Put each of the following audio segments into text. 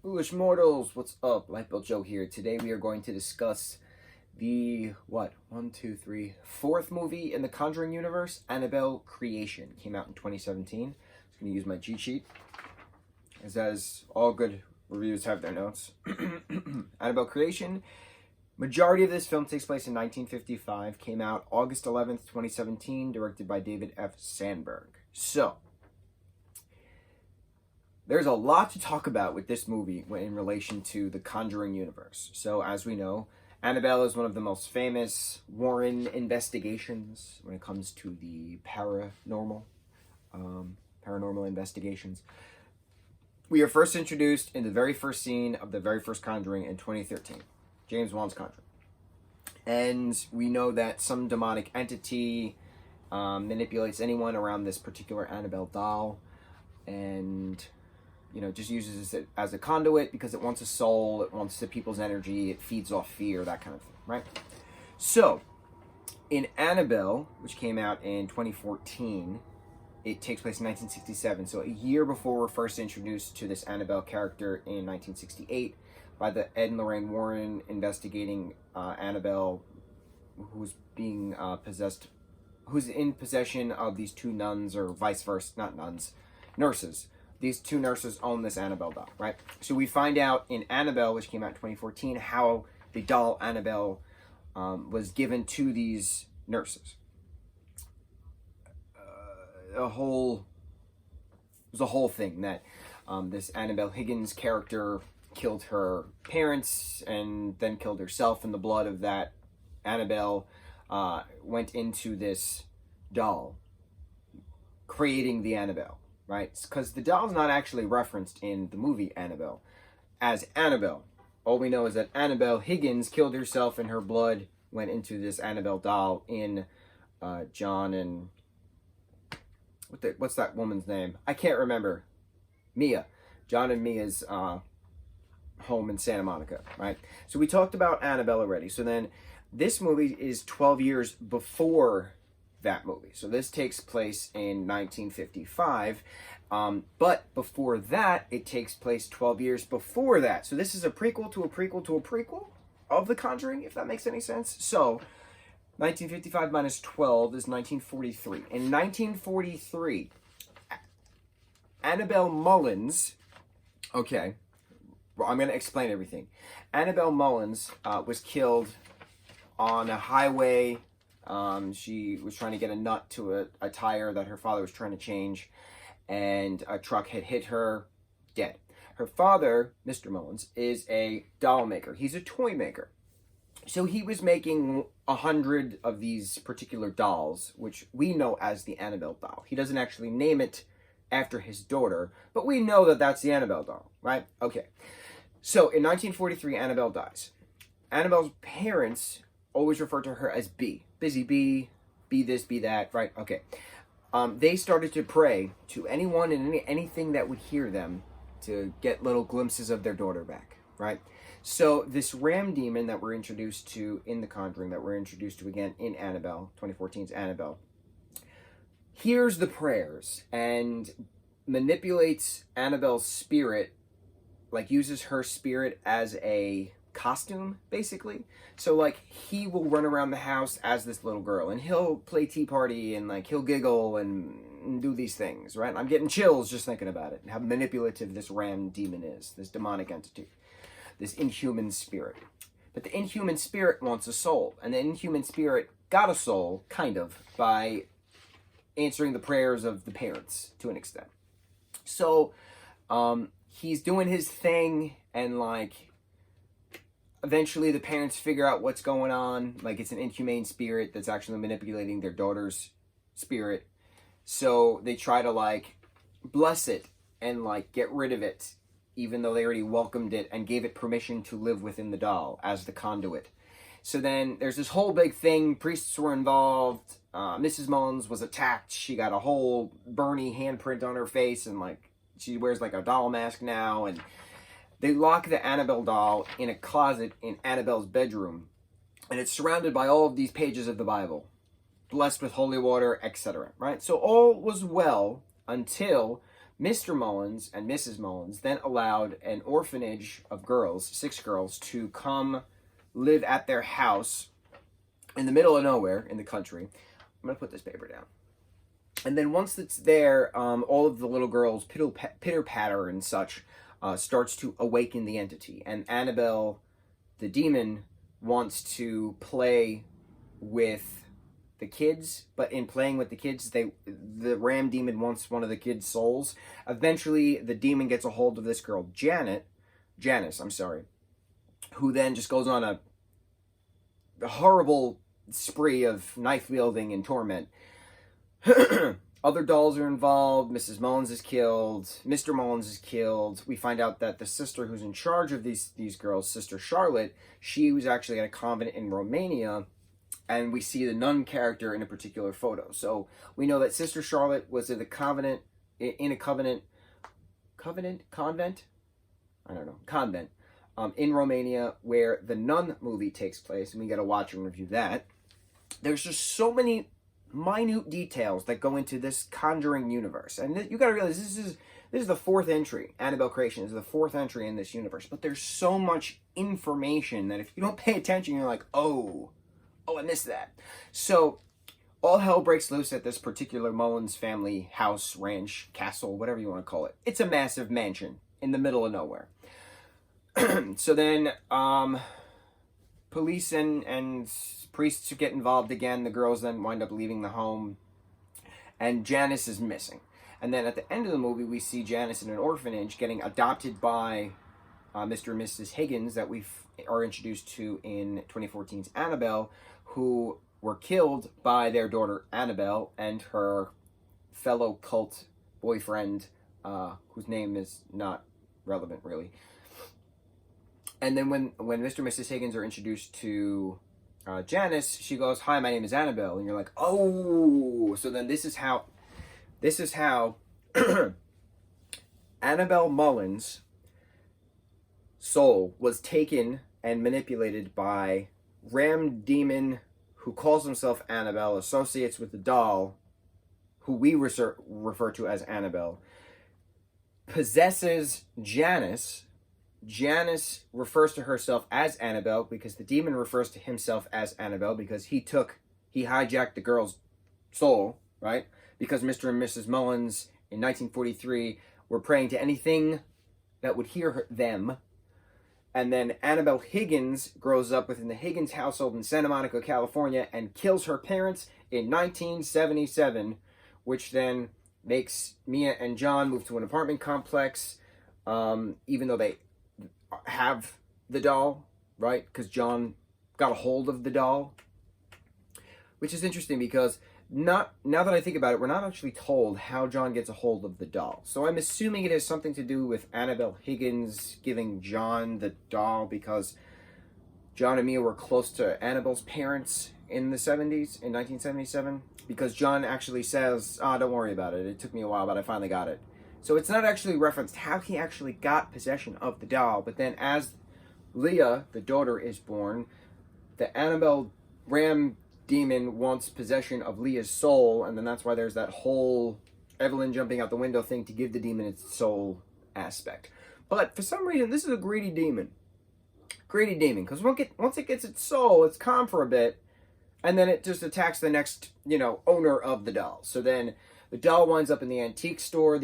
Foolish mortals, what's up? Lightboltjoe here. Today we are going to discuss the, fourth movie in the Conjuring universe, Annabelle Creation. Came out in 2017. I'm going to use my cheat sheet, as all good reviews have their notes. Annabelle Creation. Majority of this film takes place in 1955. Came out August 11th, 2017. Directed by David F. Sandberg. So, there's a lot to talk about with this movie in relation to the Conjuring universe. So, as we know, Annabelle is one of the most famous Warren investigations when it comes to the paranormal investigations. We are first introduced in the very first scene of the very first Conjuring in 2013, James Wan's Conjuring. And we know that some demonic entity manipulates anyone around this particular Annabelle doll, and just uses it as a conduit because it wants a soul, it wants the people's energy, it feeds off fear, that kind of thing, right? So, in Annabelle, which came out in 2014, it takes place in 1967, so a year before we're first introduced to this Annabelle character in 1968 by the Ed and Lorraine Warren investigating Annabelle, who's being who's in possession of these two nuns, or vice versa, not nuns, nurses. These two nurses own this Annabelle doll, right? So we find out in Annabelle, which came out in 2014, how the doll Annabelle was given to these nurses. It was a whole thing that this Annabelle Higgins character killed her parents and then killed herself, and the blood of that Annabelle went into this doll, creating the Annabelle. Right? Because the doll's not actually referenced in the movie Annabelle as Annabelle. All we know is that Annabelle Higgins killed herself and her blood went into this Annabelle doll in John and... What's that woman's name? I can't remember. Mia. John and Mia's home in Santa Monica, right? So we talked about Annabelle already. So then this movie is 12 years before that movie. So this takes place in 1955, but before that, it takes place 12 years before that. So this is a prequel to a prequel to a prequel of The Conjuring, if that makes any sense. So 1955 minus 12 is 1943. In 1943, Annabelle Mullins, okay, well, I'm going to explain everything. Annabelle Mullins was killed on a highway. She was trying to get a nut to a tire that her father was trying to change, and a truck had hit her, dead. Her father, Mr. Mullins, is a doll maker. He's a toy maker. So he was making 100 of these particular dolls, which we know as the Annabelle doll. He doesn't actually name it after his daughter, but we know that that's the Annabelle doll, right? Okay. So in 1943, Annabelle dies. Annabelle's parents always refer to her as B. Busy bee, be this, be that, right? Okay. They started to pray to anyone and anything that would hear them to get little glimpses of their daughter back, right? So this ram demon that we're introduced to in The Conjuring, that we're introduced to again in Annabelle, 2014's Annabelle, hears the prayers and manipulates Annabelle's spirit, like uses her spirit as a costume, basically. So like he will run around the house as this little girl, and he'll play tea party, and like he'll giggle and do these things, right? I'm getting chills just thinking about it, and how manipulative this ram demon is, this demonic entity, this inhuman spirit. But the inhuman spirit wants a soul, and the inhuman spirit got a soul, kind of, by answering the prayers of the parents to an extent. So he's doing his thing, and like eventually the parents figure out what's going on. Like, it's an inhumane spirit that's actually manipulating their daughter's spirit. So they try to like bless it and like get rid of it, even though they already welcomed it and gave it permission to live within the doll as the conduit. So then there's this whole big thing. Priests were involved. Mrs. Mullins was attacked. She got a whole Bernie handprint on her face, and like she wears like a doll mask now. And they lock the Annabelle doll in a closet in Annabelle's bedroom, and it's surrounded by all of these pages of the Bible, blessed with holy water, etc. Right? So all was well until Mr. Mullins and Mrs. Mullins then allowed an orphanage of girls, 6 girls, to come live at their house in the middle of nowhere in the country. I'm going to put this paper down. And then once it's there, all of the little girls pitter-patter and such starts to awaken the entity. And Annabelle, the demon, wants to play with the kids, but in playing with the kids, the ram demon wants one of the kids' souls. Eventually, the demon gets a hold of this girl, Janice, who then just goes on a horrible spree of knife wielding and torment. Other dolls are involved. Mrs. Mullins is killed. Mr. Mullins is killed. We find out that the sister who's in charge of these girls, Sister Charlotte, she was actually at a convent in Romania, and we see the nun character in a particular photo. So we know that Sister Charlotte was in a convent, in Romania, where the Nun movie takes place, and we got to watch and review that. There's just so many minute details that go into this Conjuring universe, and you got to realize this is the 4th entry. Annabelle Creation is the 4th entry in this universe, but there's so much information that if you don't pay attention, you're like, oh, I missed that. So all hell breaks loose at this particular Mullins family house, ranch, castle, whatever you want to call it. It's a massive mansion in the middle of nowhere. So then police and priests get involved again. The girls then wind up leaving the home, and Janice is missing. And then at the end of the movie, we see Janice in an orphanage getting adopted by Mr. and Mrs. Higgins that we are introduced to in 2014's Annabelle, who were killed by their daughter Annabelle and her fellow cult boyfriend, whose name is not relevant really. And then when Mr. and Mrs. Higgins are introduced to Janice, she goes, "Hi, my name is Annabelle," and you're like, "Oh!" So then this is how Annabelle Mullins' soul was taken and manipulated by Ram Demon, who calls himself Annabelle, associates with the doll, who we refer to as Annabelle, possesses Janice. Janice refers to herself as Annabelle because the demon refers to himself as Annabelle because he hijacked the girl's soul, right? Because Mr. and Mrs. Mullins in 1943 were praying to anything that would hear them. And then Annabelle Higgins grows up within the Higgins household in Santa Monica, California, and kills her parents in 1977, which then makes Mia and John move to an apartment complex, even though they have the doll, right? Because John got a hold of the doll, which is interesting because now that I think about it, we're not actually told how John gets a hold of the doll. So I'm assuming it has something to do with Annabelle Higgins giving John the doll because John and Mia were close to Annabelle's parents in the 70s, in 1977, because John actually says, don't worry about it. It took me a while, but I finally got it. So it's not actually referenced how he actually got possession of the doll. But then as Leah, the daughter, is born, the Annabelle Ram demon wants possession of Leah's soul, and then that's why there's that whole Evelyn jumping out the window thing to give the demon its soul aspect. But for some reason, this is a greedy demon. Greedy demon, because once it gets its soul, it's calm for a bit, and then it just attacks the next, owner of the doll. So then the doll winds up in the antique store,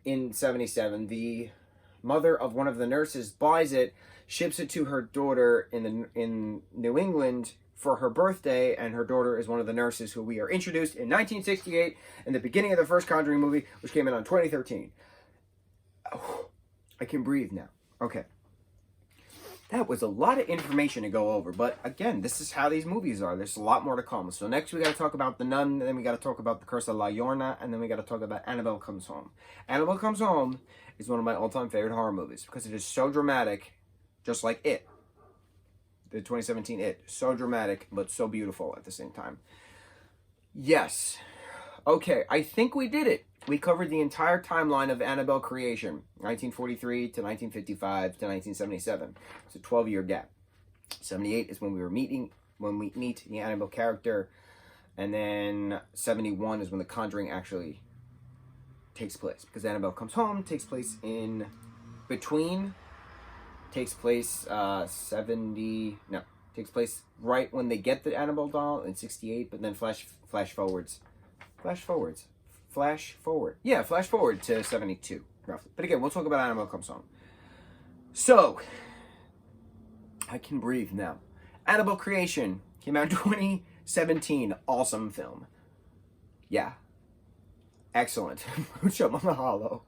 in 77, the mother of one of the nurses buys it, ships it to her daughter in New England for her birthday, and her daughter is one of the nurses who we are introduced in 1968 in the beginning of the first Conjuring movie, which came in on 2013. Oh, I can breathe now. Okay. That was a lot of information to go over, but again, this is how these movies are. There's a lot more to come. So next we got to talk about The Nun, then we got to talk about The Curse of La Llorona, and then we got to talk about Annabelle Comes Home. Annabelle Comes Home is one of my all-time favorite horror movies because it is so dramatic, just like It. The 2017 It. So dramatic, but so beautiful at the same time. Yes. Okay, I think we did it. We covered the entire timeline of Annabelle creation, 1943 to 1955 to 1977. It's a 12-year gap. 78 is when we meet the Annabelle character, and then 71 is when The Conjuring actually takes place, because Annabelle Comes Home takes place in between, takes place 70, no, takes place right when they get the Annabelle doll in 68, but then flash forward to 72 roughly. But again, we'll talk about Annabelle Comes Home. So I can breathe now. Annabelle Creation came out in 2017. Awesome film. Yeah. Excellent. Mucho mahalo.